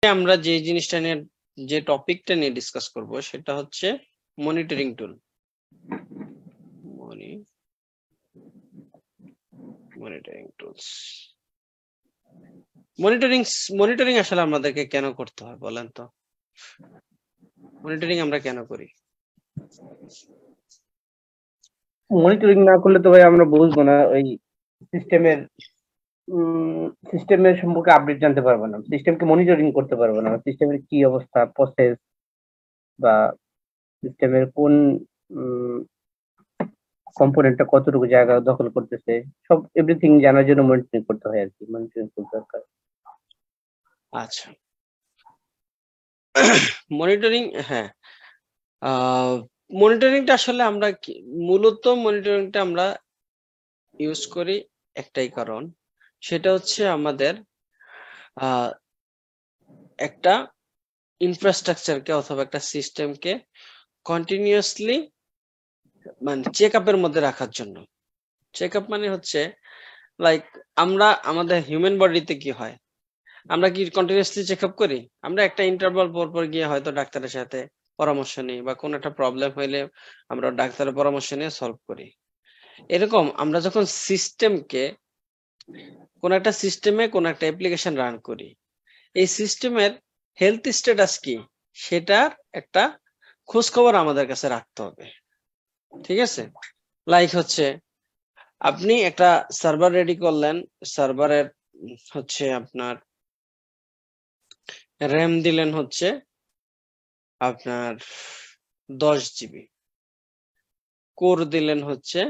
আমরা যে জিনিসটা নিয়ে যে টপিকটা নিয়ে ডিসকাস করব সেটা হচ্ছে monitoring tool. Monitoring tools. Monitoring আসলে আমাদেরকে কেন করতে হয় বলেন তো? মনিটরিং আমরা কেন করি? মনিটরিং না করলে তো ভাই আমরা বুঝবো না ওই সিস্টেমের সিস্টেমের সম্পর্কে আপডেট জানতে পারবো না, সিস্টেমকে মনিটরিং করতে পারবো না, সিস্টেমের কি অবস্থা, প্রসেস বা সিস্টেমের কোন কম্পোনেন্টটা কতটুকু জায়গা দখল করতেছে, সব এভরিথিং জানার জন্য মনিটরিং করতে হয় আর কি। মনিটরিং করতে দরকার। আচ্ছা, মনিটরিং, হ্যাঁ, মনিটরিংটা আসলে আমরা মূলত মনিটরিংটা আমরা ইউজ করি একটাই কারণ, সেটা হচ্ছে আমাদের একটা ইনফ্রাস্ট্রাকচারকে অথবা একটা সিস্টেমকে কন্টিনিউয়াসলি মানে চেক আপের মধ্যে রাখার জন্য। চেক আপ মানে হচ্ছে লাইক আমরা আমাদের হিউম্যান বডিতে কি হয়, আমরা কি কন্টিনিউয়াসলি চেক আপ করি? আমরা একটা ইন্টারভাল পর পর গিয়ে হয়তো ডাক্তারের সাথে পরামর্শ নিই বা কোনো একটা প্রবলেম হইলে আমরা ডাক্তারের পরামর্শ নিয়ে সলভ করি। এরকম আমরা যখন কোন একটা সিস্টেমে কোন একটা অ্যাপ্লিকেশন রান করি, এই সিস্টেমের হেলথ স্ট্যাটাস কি সেটার একটা খোঁজ খবর আমাদের কাছে রাখতে হবে। ঠিক আছে? লাইক হচ্ছে আপনি একটা সার্ভার রেডি করলেন, সার্ভারের হচ্ছে আপনার র্যাম দিলেন হচ্ছে আপনার 10 জিবি, কোর দিলেন হচ্ছে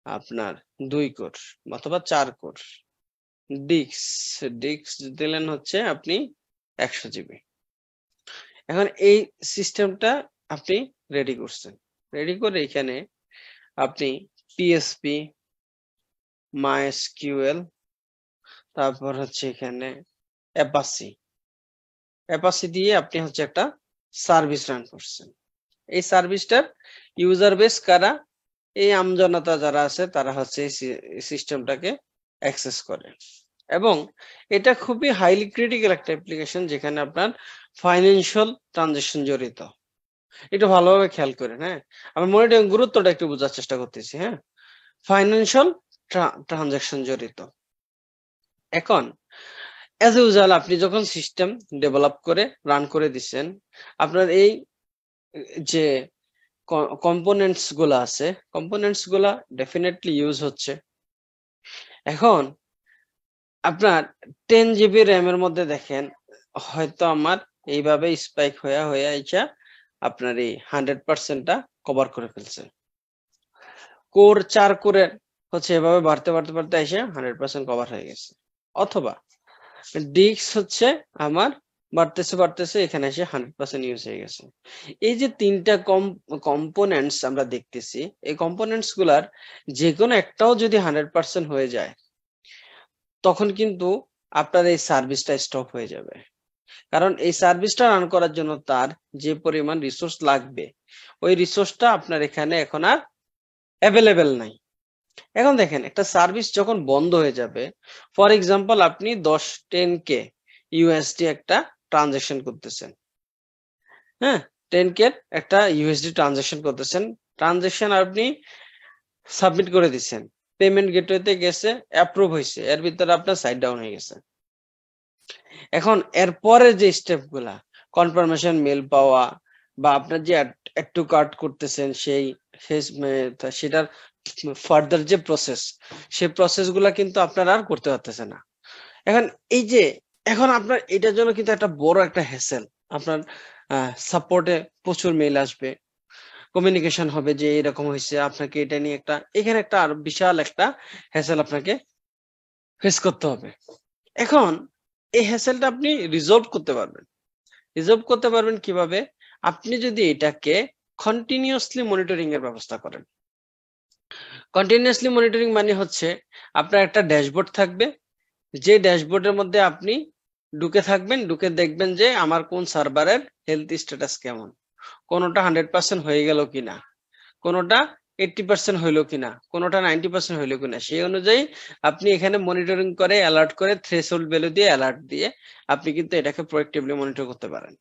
আপনার 2 কোর অথবা 4 কোর, ডিস্ক দিলেন হচ্ছে আপনি 100 জিবি। এখন এই সিস্টেমটা আপনি রেডি করছেন, রেডি করে এখানে আপনি পিএসপি, মাইএসকিউএল, তারপর হচ্ছে এখানে অ্যাপাচি দিয়ে আপনি হচ্ছে একটা সার্ভিস রান করছেন। এই সার্ভিসটার ইউজার বেস কারা? এই আমজনতা যারা আছে তারা হচ্ছে এই সিস্টেমটাকে অ্যাক্সেস করে। এবং এটা খুবই হাইলি ক্রিটিক্যাল একটা অ্যাপ্লিকেশন যেখানে আপনার ফাইন্যান্সিয়াল ট্রানজাকশন জড়িত। একটু ভালোভাবে খেয়াল করেন, হ্যাঁ, আমি মনিটরিং গুরুত্বটা একটু বোঝার চেষ্টা করতেছি। হ্যাঁ, ফাইন্যান্সিয়াল ট্রানজাকশন জড়িত। এখন অ্যাজ ইউজুয়াল আপনি যখন সিস্টেম ডেভেলপ করে রান করে দিচ্ছেন, আপনার এই যে কম্পোনেন্টস গুলা আছে, কম্পোনেন্টস গুলা ডেফিনেটলি ইউজ হচ্ছে। এখন আপনার 10 জিবি র্যাম এর মধ্যে দেখেন হয়তো আমার এইভাবে স্পাইক হয়ে আইসা আপনার এই 100%টা কভার করে ফেলছে। কোর 4 কোরের হচ্ছে এভাবে বাড়তে এসে 100% কভার হয়ে গেছে। অথবা ডিস্ক হচ্ছে আমার বাড়তেছে এখানে এসে 100% ইউজ হয়ে গেছে। এই যে তিনটা কম্পোনেন্টস আমরা দেখতেছি, এই কম্পোনেন্টস গুলার যে কোনো একটাও যদি 100% হয়ে যায় তখন কিন্তু আপনার এই সার্ভিসটা স্টপ হয়ে যাবে। কারণ এই সার্ভিসটা রান করার জন্য তার যে পরিমাণ রিসোর্স লাগবে ওই রিসোর্সটা আপনার এখানে এখন আর অ্যাভেলেবেল নাই। এখন দেখেন একটা সার্ভিস যখন বন্ধ হয়ে যাবে, ফর এক্সাম্পল আপনি 10-10K ইউএসডি একটা ট্রানজাকশন করতেছেন, হ্যাঁ, 10K একটা ইউএসডি ট্রানজাকশন করতেছেন, ট্রানজাকশন আপনি সাবমিট করে দিচ্ছেন, পেমেন্ট গেটওয়েতে গেছে, অ্যাপ্রুভ হয়েছে, এর ভিতরে আপনার সাইড ডাউন হয়ে গেছে। এখন এরপরে যে স্টেপগুলা, কনফার্মেশন মেল পাওয়া বা আপনার যে অ্যাড টু কার্ট করতেছেন সেটার ফার্দার যে প্রসেস, সেই প্রসেসগুলা কিন্তু আপনারা আর করতে পারতেছে না। এখন এই যে এখন আপনার এটার জন্য কিন্তু একটা বড় একটা হ্যাসেল, আপনার সাপোর্টে প্রচুর মেল আসবে, কমিউনিকেশন হবে যে এরকম হয়েছে, আপনাকে এটা নিয়ে এখানে একটা আর বিশাল একটা হ্যাসেল আপনাকে ফেস করতে হবে। এখন এই হ্যাসেলটা আপনি রিজলভ করতে পারবেন কিভাবে? আপনি যদি এটাকে কন্টিনিউয়াসলি মনিটরিং এর ব্যবস্থা করেন। কন্টিনিউয়াসলি মনিটরিং মানে হচ্ছে আপনার একটা ড্যাশবোর্ড থাকবে, যে ড্যাশবোর্ডের মধ্যে আপনি ঢুকে দেখবেন যে আমার কোন সার্ভারের হেলথ স্ট্যাটাস কেমন, কোনটা 100% হয়ে গেল কিনা, কোনটা 80% হইলো কিনা, কোনোটা 90% হইলো কিনা, সেই অনুযায়ী আপনি এখানে মনিটরিং করে অ্যালার্ট করে থ্রেশহোল্ড ভ্যালু দিয়ে অ্যালার্ট দিয়ে আপনি কিন্তু এটাকে প্রোঅ্যাক্টিভলি মনিটর করতে পারেন।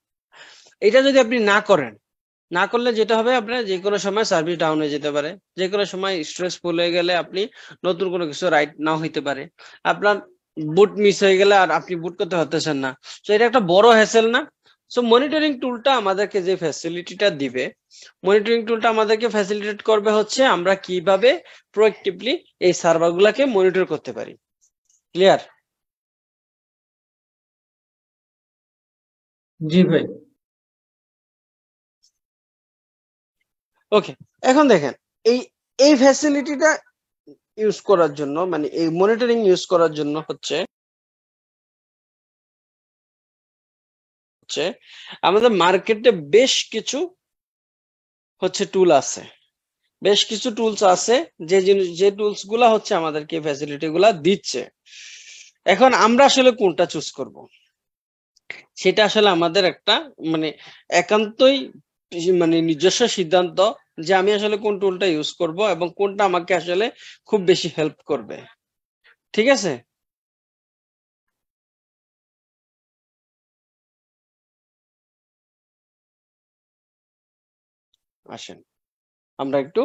এটা যদি আপনি না করেন, না করলে যেটা হবে আপনার যেকোনো সময় সার্ভিস ডাউন হয়ে যেতে পারে। যেকোনো সময় স্টোরেজ ফুল হয়ে গেলে আপনি নতুন কোনো কিছু রাইট নাও হইতে পারে। আপনার বুট মিস হয়ে গেলে আর আপনি বুট করতে পারতেছেন না। সো এটা একটা বড় হ্যাসেল না? সো মনিটরিং টুলটা আমাদেরকে যে ফ্যাসিলিটিটা দিবে, মনিটরিং টুলটা আমাদেরকে ফ্যাসিলিটেট করবে হচ্ছে আমরা কিভাবে প্রোঅ্যাক্টিভলি এই সার্ভারগুলাকে মনিটর করতে পারি। ক্লিয়ার? জি ভাই। ওকে, এখন দেখেন এই ফ্যাসিলিটিটা ইউজ করার জন্য মানে এই মনিটরিং ইউজ করার জন্য হচ্ছে আমাদের মার্কেটে বেশ কিছু হচ্ছে টুল আছে, বেশ কিছু টুলস আছে যে টুলস গুলা হচ্ছে আমাদেরকে ফ্যাসিলিটি গুলা দিচ্ছে। এখন আমরা আসলে কোনটা চুজ করব, সেটা আসলে আমাদের একটা মানে একান্তই মানে নিজস্ব সিদ্ধান্ত যে আমি আসলে কোন টুলটা ইউজ করব এবং কোনটা আমাকে আসলে খুব বেশি হেল্প করবে। ঠিক আছে? আসেন আমরা একটু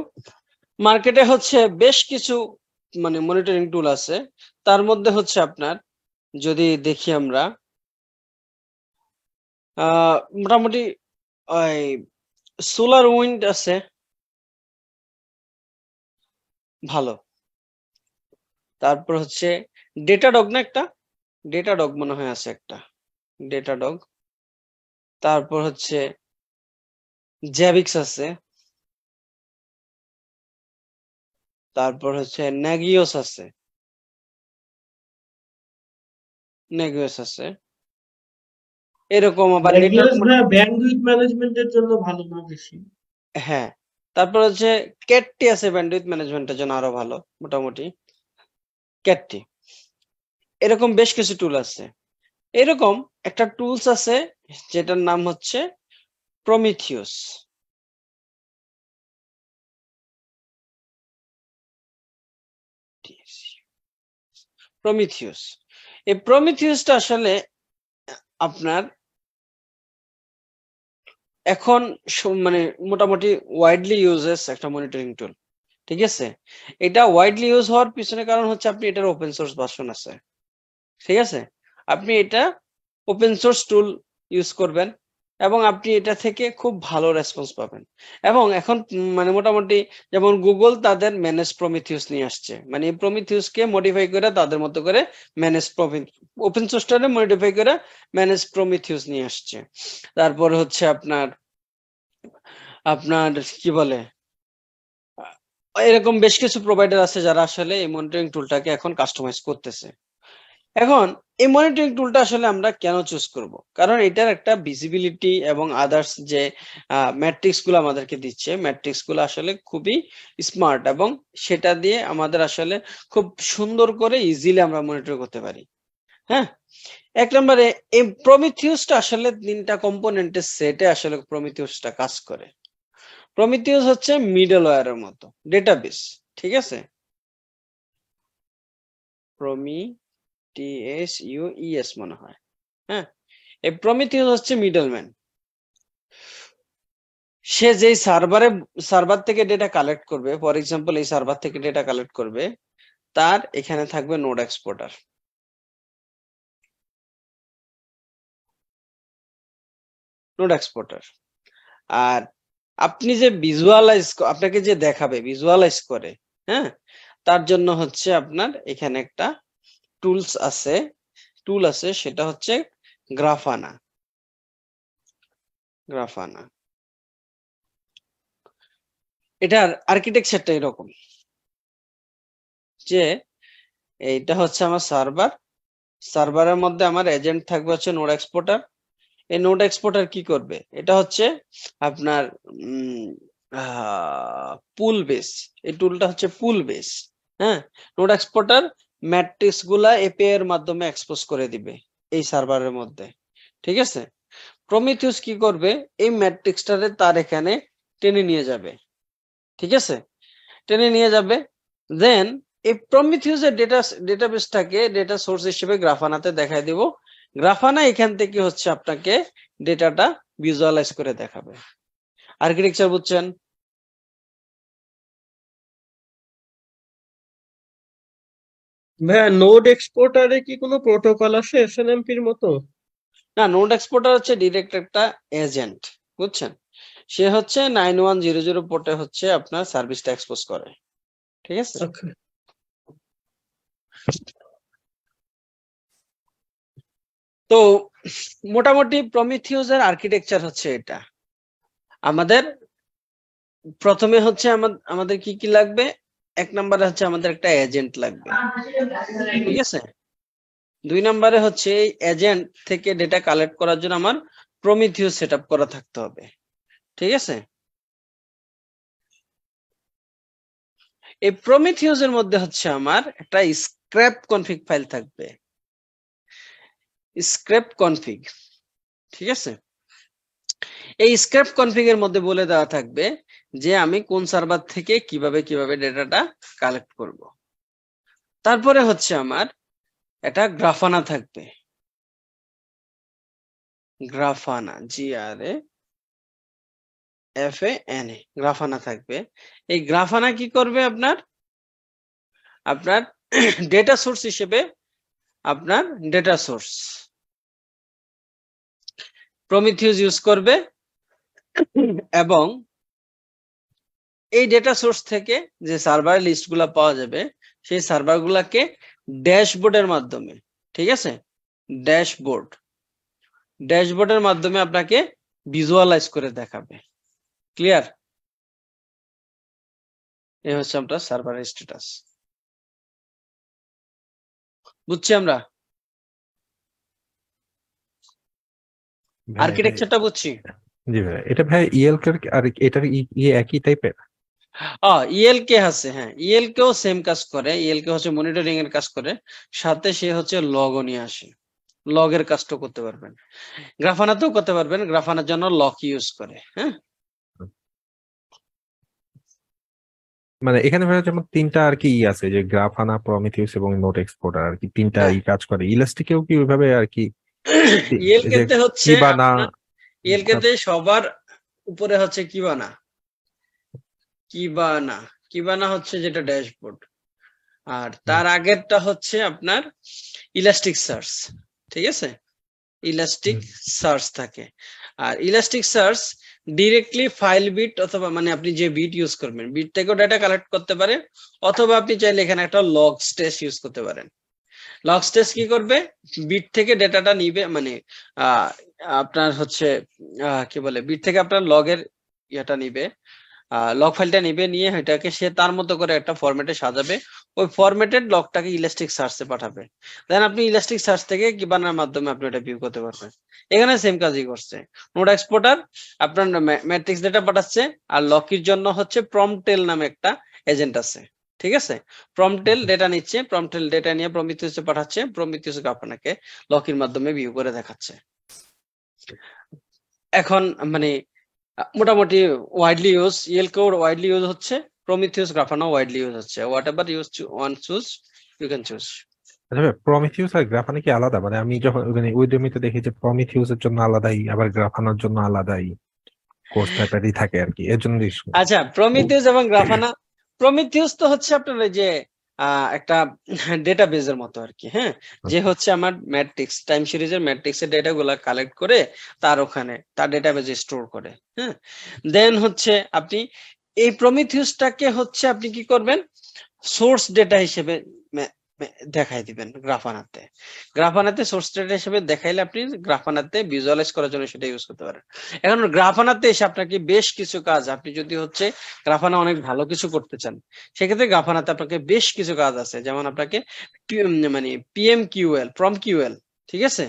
মার্কেটে হচ্ছে বেশ কিছু মানে মনিটরিং টুল আছে, তার মধ্যে হচ্ছে আপনার যদি দেখি আমরা মোটামুটি ওই সোলার উইন্ড আছে ভালো, তারপর হচ্ছে ডেটাডগ না একটা, ডেটাডগ মনে হয় আছে একটা, ডেটাডগ, তারপর হচ্ছে জ্যাভিক্স আছে, তারপর হচ্ছে নেগিওস আছে, নেগিওস আছে এরকম আবার ল্যাঙ্গুয়েজ ভাই ব্যান্ডউইথ ম্যানেজমেন্টের জন্য ভালো না বেশি? হ্যাঁ, তারপর হচ্ছে ক্যাটটি আছে ব্যান্ডউইথ ম্যানেজমেন্টের জন্য আরো ভালো মোটামুটি ক্যাটটি। এরকম বেশ কিছু টুল আছে। এরকম একটা টুলস আছে যেটার নাম হচ্ছে প্রমিথিউস। প্রমিথিউস, এই প্রমিথিউসটা আসলে আপনার এখন মানে মোটামুটি ওয়াইডলি ইউজেস একটা মনিটরিং টুল। ঠিক আছে? এটা ওয়াইডলি ইউজ হওয়ার পিছনে কারণ হচ্ছে আপনি এটার ওপেন সোর্স ভার্সন আছে। ঠিক আছে? আপনি এটা ওপেন সোর্স টুল ইউজ করবেন এবং আপনি এটা থেকে খুব ভালো রেসপন্স পাবেন। এবং এখন মানে মোটামুটি যেমন গুগল তাদের ম্যানেজ প্রমিথিউস নিয়ে আসছে, মানে এই প্রমিথিউসকে মডিফাই করে তাদের মতো করে ম্যানেজ ওপেন সোর্সটারে মডিফাই করে ম্যানেজ প্রমিথিউস নিয়ে আসছে। তারপর হচ্ছে আপনার আপনার কি বলে এরকম বেশ কিছু প্রোভাইডার আছে যারা আসলে এই মনিটরিং টুলটাকে এখন কাস্টমাইজ করতেছে। এখন এই মনিটরিং টুলটা আসলে আমরা কেন চুজ করব? কারণ এটার একটা ভিজিবিলিটি এবং আদার্স যে ম্যাট্রিক্স গুলো আমাদেরকে দিচ্ছে, ম্যাট্রিক্স গুলো আসলে খুবই স্মার্ট এবং সেটা দিয়ে আমাদের আসলে খুব সুন্দর করে ইজিলি আমরা মনিটর করতে পারি। হ্যাঁ, এক নম্বরে এই প্রমিথিউসটা আসলে 3টা কম্পোনেন্টের সেটে আসলে প্রমিথিউসটা কাজ করে। প্রমিথিউস হচ্ছে মিডলওয়্যারের মতো ডেটাবেস। ঠিক আছে? TSUES মনে হয়। হ্যাঁ, এই প্রমিথিউস হচ্ছে মিডলম্যান। সে যেই সার্ভার থেকে ডেটা কালেক্ট করবে, ফর এক্সাম্পল এই সার্ভার থেকে ডেটা কালেক্ট করবে, তার এখানে থাকবে নোড এক্সপোর্টার। নোড এক্সপোর্টার আর আপনি যে আপনাকে যে দেখাবে ভিজুয়ালাইজ করে, হ্যাঁ, তার জন্য হচ্ছে আপনার এখানে একটা টুল আছে সেটা হচ্ছে গ্রাফানা। এটার আর্কিটেকচারটা এরকম যে এইটা হচ্ছে আমার সার্ভারের মধ্যে আমার এজেন্ট থাকবে হচ্ছে নোড এক্সপোর্টার। এই নোড এক্সপোর্টার কি করবে? এটা হচ্ছে আপনার পুল বেস, এই টুলটা হচ্ছে পুল বেস। হ্যাঁ, নোড এক্সপোর্টার ম্যাট্রিক্স গুলা এপিআই এর মাধ্যমে এক্সপোজ করে দিবে এই সার্ভারের মধ্যে। ঠিক আছে? প্রমিথিউস কি করবে? এই ম্যাট্রিক্সটারে তার এখানে টেনে নিয়ে যাবে। ঠিক আছে? টেনে নিয়ে যাবে। দেন এই প্রমিথিউসের ডেটাবেসটাকে ডেটা সোর্স হিসেবে গ্রাফানাতে দেখাই দিব। গ্রাফানা এখান থেকে হচ্ছে আপনাকে ডেটাটা ভিজুয়ালাইজ করে দেখাবে। আর্কিটেকচার বুঝছেন? ভাইয়া নোড এক্সপোর্টারে কি কোনো প্রোটোকল আছে এসএনএমপির মতো? না, নোড এক্সপোর্টার হচ্ছে ডিরেক্ট একটা এজেন্ট, বুঝছেন? সে হচ্ছে 9100 পোর্টে হচ্ছে আপনার সার্ভিসটা এক্সপোজ করে, ঠিক আছে? ওকে। তো মোটামুটি প্রমিথিউসের আর্কিটেকচার হচ্ছে এটা। আমাদের প্রথমে হচ্ছে আমাদের কি কি লাগবে? এক নম্বরে হচ্ছে আমাদের একটা এজেন্ট লাগবে, ঠিক আছে? 2 নম্বরে হচ্ছে এই এজেন্ট থেকে ডেটা কালেক্ট করার জন্য আমার প্রমিথিউস সেটআপ করা থাকতে হবে, ঠিক আছে? এই প্রমিথিউসের মধ্যে হচ্ছে আমার একটা স্ক্র্যাপ কনফিগ ফাইল থাকবে, স্ক্র্যাপ কনফিগ, ঠিক আছে? এই স্ক্র্যাপ কনফিগ এর মধ্যে বলে দেওয়া থাকবে যে আমি কোন সার্ভার থেকে কিভাবে ডেটাটা কালেক্ট করব। তারপরে হচ্ছে আমার এটা গ্রাফানা থাকবে, গ্রাফানা GRAFANA গ্রাফানা থাকবে। এই গ্রাফানা কি করবে? আপনার ডেটা সোর্স হিসেবে আপনার ডেটা সোর্স প্রমিথিউস ইউজ করবে এবং এই ডেটা সোর্স থেকে যে সার্ভার লিস্টগুলো পাওয়া যাবে সেই সার্ভারগুলোকে ড্যাশবোর্ডের মাধ্যমে, ঠিক আছে, ড্যাশবোর্ডের মাধ্যমে আপনাকে ভিজুয়ালাইজ করে দেখাবে। ক্লিয়ার? এই হচ্ছে আমরা সার্ভারের স্ট্যাটাস। বুঝছি আমরা? আর্কিটেকচারটা বুঝছি। জি ভাই, এটা ভাই ইএলকে আর এটার একই টাইপের? ইএলকে আছে, হ্যাঁ, ইএলকেও সেম কাজ করে। ইএলকে হচ্ছে মনিটরিং এর কাজ করে, সাথে সে হচ্ছে লগও নিয়ে আসে, লগের কাজটা করতে পারবেন। গ্রাফানাতেও করতে পারবেন, গ্রাফানার জন্য লক ইউজ করে। হ্যাঁ, মানে এখানে ভাই যেমন তিনটা আর কি আছে, যে গ্রাফানা, প্রমিথিউস এবং নোড এক্সপোর্টার আর কি তিনটা হ্যাঁ। কাজ করে। ইলাস্টিকেও কি ওইভাবে আর কি? ইএলকেতে হচ্ছে কিবানা, ইএলকেতে সবার উপরে হচ্ছে কিবানা হচ্ছে যেটা ড্যাশবোর্ড, আর তার আগেরটা হচ্ছে আপনার ইলাস্টিক সার্চ, ঠিক আছে? ইলাস্টিক সার্চ থাকে। আর elastic search directly Filebeat অথবা মানে আপনি যে বিট ইউজ করবেন বিট থেকেও ডাটা কালেক্ট করতে পারে, অথবা আপনি চাইলে এখানে একটা লগ স্টেজ ইউজ করতে পারেন। লগ স্টেজ কি করবে? বিট থেকে ডেটাটা নিবে, মানে আপনার হচ্ছে কি বলে, বিট থেকে আপনার লগের ইয়েটা নিবে, লগ ফাইলটা নিবে, নিয়ে এটাকে সে তার মতো করে একটা ফরম্যাটে সাজাবে। ওই ফরম্যাটেড লগটাকে ইলাস্টিক সার্চে পাঠাবে। দেন আপনি ইলাস্টিক সার্চ থেকে কিবানার মাধ্যমে আপনি এটা ভিউ করতে পারবেন। এখানে সেম কাজই করছে। নোড এক্সপোর্টার আপনার ম্যাট্রিক্স ডেটা পাঠাচ্ছে, আর লকির জন্য হচ্ছে প্রম্পটেল নামে একটা এজেন্ট আছে, ঠিক আছে? প্রম্পটেল ডেটা নিচ্ছে, প্রম্পটেল ডেটা নিয়ে প্রমিথিউসে পাঠাচ্ছে, প্রমিথিউসকে আপনাকে লকির মাধ্যমে ভিউ করে দেখাচ্ছে। এখন মানে মোটামুটি widely use, ELK widely use হচ্ছে, প্রমিথিউস, গ্রাফানা ওয়াইডলি ইউজ হচ্ছে। Whatever use one choose, you can choose. আচ্ছা ভাই, প্রমিথিউস আর গ্রাফানা কি আলাদা? মানে আমি যখন মানে উইডমিতে দেখি যে প্রমিথিউসের জন্য আলাদাই, আবার গ্রাফানার জন্য আলাদাই কোর্স টাইপেরই থাকে আর কি, এর জন্য আচ্ছা, প্রমিথিউস এবং গ্রাফানা, প্রমিথিউস তো হচ্ছে আপনার ওই যে একটা ডেটাবেজের মতো আর কি, হ্যাঁ, যে হচ্ছে আমার ম্যাট্রিক্স টাইম সিরিজের ম্যাট্রিক্সের ডেটা গুলা কালেক্ট করে তার ওখানে তার ডেটাবেজে স্টোর করে। হ্যাঁ, দেন হচ্ছে আপনি এই প্রমিথিউসটাকে হচ্ছে আপনি কি করবেন? সোর্স ডেটা হিসেবে দেখাই দিবেন গ্রাফানাতে। গ্রাফানাতে সোর্স ডেটা হিসেবে দেখাইলে আপনি গ্রাফানাতে ভিজুয়ালাইজ করার জন্য সেটা ইউজ করতে পারেন। এখন গ্রাফানাতে এসে আপনাকে বেশ কিছু কাজ, আপনি যদি হচ্ছে গ্রাফানা অনেক ভালো কিছু করতে চান, সেক্ষেত্রে গ্রাফানাতে আপনাকে বেশ কিছু কাজ আছে। যেমন আপনাকে মানে PMQL, ঠিক আছে?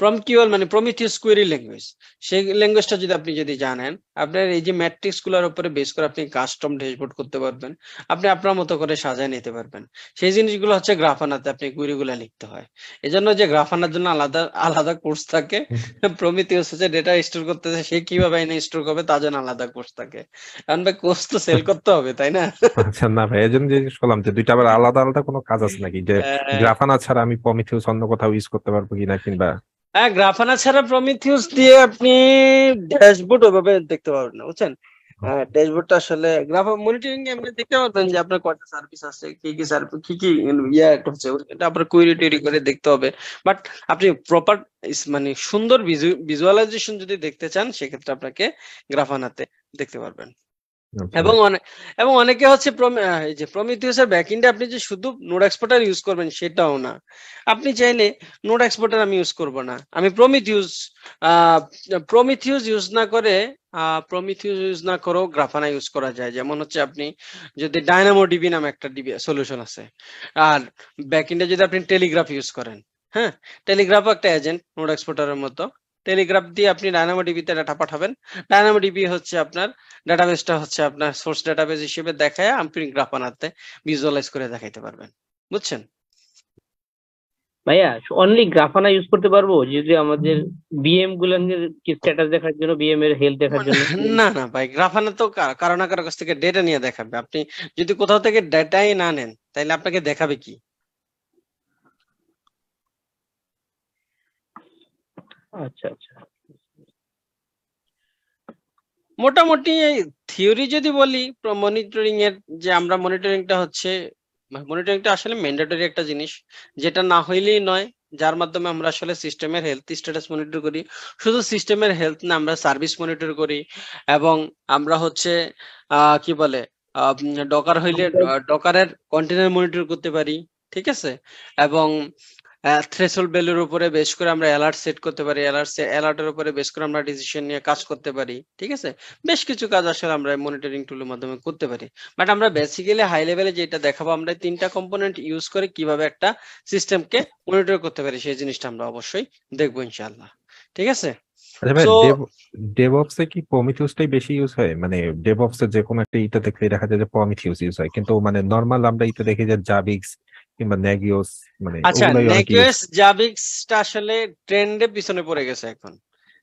প্রমকিউএল মানে প্রমিথিউস কোয়েরি ল্যাঙ্গুয়েজ। সেই ল্যাঙ্গুয়েজটা যদি আপনি জানেন, আপনার এই যে ম্যাট্রিক্স গুলোর উপরে বেস করে আপনি কাস্টম ড্যাশবোর্ড করতে পারবেন। আপনি আপনার মতো করে সাজায় নিতে পারবেন। সেই জিনিসগুলো হচ্ছে গ্রাফানাতে আপনি কোয়েরি গুলা লিখতে হয়। এজন্য যে গ্রাফানার জন্য আলাদা কোর্স থাকে, প্রমিথিউস হচ্ছে ডেটা স্টোর করতেছে, সে কিভাবে এনে স্টোর করবে তার জন্য আলাদা কোর্স থাকে। কারণ ভাই কোর্স তো সেল করতে হবে, তাই না? আচ্ছা, না ভাই, এজন্য জিজ্ঞেস করলাম যে দুইটা আবার আলাদা আলাদা কোনো কাজ আছে নাকি, যে আহ, গ্রাফানা ছাড়া আমি প্রমিথিউস অন্য কোথাও ইউজ করতে পারবো কিনা, কিংবা হ্যাঁ, গ্রাফানা ছাড়া প্রমিথিউস দিয়ে আপনি ড্যাশবোর্ড ওইভাবে দেখতে পারবেন না, বুঝছেন? ড্যাশবোর্ডটা আসলে মনিটরিং এ আপনি দেখতে পারবেন যে আপনার কয়টা সার্ভিস আছে, কি সার্ভিস, কি হচ্ছে, এটা আপনার কোয়েরি টোয়েরি করে দেখতে হবে। বাট আপনি প্রপার মানে সুন্দর ভিজুয়ালাইজেশন যদি দেখতে চান, সেক্ষেত্রে আপনাকে গ্রাফানাতে দেখতে পারবেন। এবং অনেকে হচ্ছে এই যে প্রমিথিউসের ব্যাকএন্ডে আপনি যে শুধু নোড এক্সপোর্টার ইউজ করবেন সেটাও না। আপনি চাইলে নোড এক্সপোর্টার আমি ইউজ করব না, আমি প্রমিথিউস ইউজ না করে প্রমিথিউস ইউজ না করেও গ্রাফানা ইউজ করা যায়। যেমন হচ্ছে আপনি যদি ডায়নামোডিবি নামে একটা সলিউশন আছে, আর ব্যাকএন্ডে যদি আপনি টেলিগ্রাফ ইউজ করেন, হ্যাঁ, টেলিগ্রাফ একটা এজেন্ট নোড এক্সপোর্টারের মতো। টেলিগ্রাফ দিয়ে আপনি ডায়নামোডিবিতে ডাটা পাঠাবেন। ডায়নামোডিবি হচ্ছে আপনার ডাটাবেসটা হচ্ছে আপনার সোর্স ডাটাবেস হিসেবে দেখায় আপনি গ্রাফানাতে ভিজুয়ালাইজ করে দেখাইতে পারবেন, বুঝছেন? ভাইয়া অনলি গ্রাফানা ইউজ করতে পারবো যদি আমাদের বিএম গুলোর স্ট্যাটাস দেখার জন্য, বিএম এর হেলথ দেখার জন্য? না না ভাই, গ্রাফানা তো কারো না কারো কাছ থেকে ডেটা নিয়ে দেখাবে। আপনি যদি কোথাও থেকে ডেটাই না নেন, তাহলে আপনাকে দেখাবে কি? আচ্ছা আচ্ছা। মোটামুটি থিওরি যদি বলি, মনিটরিং এর যে আমরা মনিটরিংটা আসলে ম্যান্ডেটরি একটা জিনিস, যেটা না হইলেই নয়, যার মাধ্যমে আমরা আসলে সিস্টেমের হেলথ স্ট্যাটাস মনিটর করি। শুধু সিস্টেমের হেলথ না, আমরা সার্ভিস মনিটর করি, এবং আমরা হচ্ছে কি বলে ডকার হইলে ডকারের কন্টেনার মনিটর করতে পারি, ঠিক আছে? এবং থ্রেশহোল্ড ভ্যালুর উপরে বেস করে আমরা অ্যালার্ট সেট করতে পারি, অ্যালার্টের উপরে বেস করে আমরা ডিসিশন নিয়ে কাজ করতে পারি, ঠিক আছে? বেশ কিছু কাজ আসলে আমরা মনিটরিং টুলের মাধ্যমে করতে পারি। বাট আমরা বেসিক্যালি হাই লেভেলে যেটা দেখাবো, আমরা তিনটা কম্পোনেন্ট ইউজ করে কিভাবে একটা সিস্টেমকে মনিটর করতে পারি, সেই জিনিসটা আমরা অবশ্যই দেখবো ইনশাআল্লাহ, ঠিক আছে? আচ্ছা ভাই, সো ডেভঅপস এ কি প্রমিথিউসটাই বেশি ইউজ হয়? মানে ডেভঅপস এর যে কোনো একটা ইটা দেখলে দেখা যায় যে প্রমিথিউস ইউজ হয়, কিন্তু মানে নর্মাল আমরা ইতে দেখি যে জাবিক্স কিংবা নেগিওস, মানে আচ্ছা, ওগুলাই অনেক ইউজ। নেগিওস জাবিক্সটা আসলে ট্রেন্ডে পিছনে পড়ে গেছে এখন।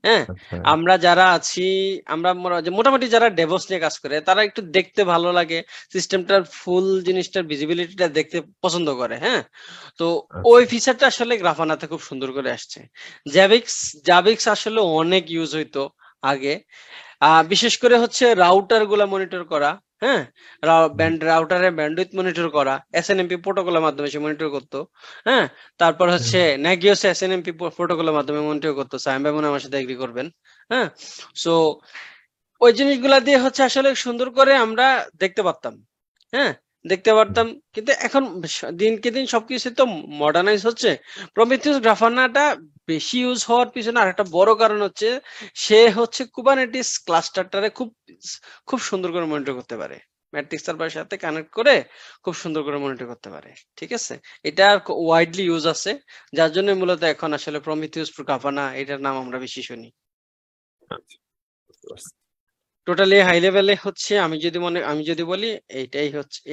হ্যাঁ, আচ্ছা, আমরা যারা আছি, আমরা মোটামুটি যারা ডেভঅপস নিয়ে কাজ করে, তারা একটু দেখতে ভালো লাগে, সিস্টেমটার ফুল জিনিসটার ভিজিবিলিটিটা দেখতে পছন্দ করে। হ্যাঁ, তো ওই আচ্ছা, ফিচারটা আসলে গ্রাফানাতে খুব সুন্দর করে আসছে। জাবিক্স আসলে অনেক ইউজ হইতো আগে, বিশেষ করে হচ্ছে রাউটার গুলা মনিটর করা। হ্যাঁ, রাউটারের ব্যান্ডউইথ মনিটর করা, এসএনএমপি প্রোটোকলের মাধ্যমে সে মনিটর করতো। হ্যাঁ, তারপর হচ্ছে নেগিওস এসএনএমপি প্রোটোকলের মাধ্যমে মনিটর করতো। সাইম ভাই মনে হয় আমার সাথে এগ্রি করবেন। হ্যাঁ, সো ওই জিনিসগুলা দিয়ে হচ্ছে আসলে সুন্দর করে আমরা দেখতে পারতাম। হ্যাঁ, দেখতে পারতাম। কিন্তু এখন দিনকে দিন সবকিছু তো মডার্নাইজ হচ্ছে। প্রমিথিউস গ্রাফানাটা বেশি ইউজ হওয়ার পিছনে আরেকটা বড় কারণ হচ্ছে, সে হচ্ছে কুবারনেটিস ক্লাস্টারটারে খুব সুন্দর করে মনিটর করতে পারে। ম্যাট্রিক্স সার্ভারের সাথে কানেক্ট করে খুব সুন্দর করে মনিটর করতে পারে, ঠিক আছে? এটা ওয়াইডলি ইউজ আছে, যার জন্য মূলত এখন আসলে প্রমিথিউস গ্রাফানা এটার নাম আমরা বেশি শুনি। আচ্ছা, বুঝতে পারছি। টোটালি হাই লেভেলে হচ্ছে আমি যদি বলি,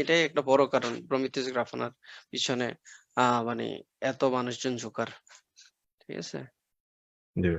এটাই একটা বড় কারণ প্রমিথিউস গ্রাফানার পিছনে মানে এত মানুষজন ঝোঁকার, ঠিক আছে? জি।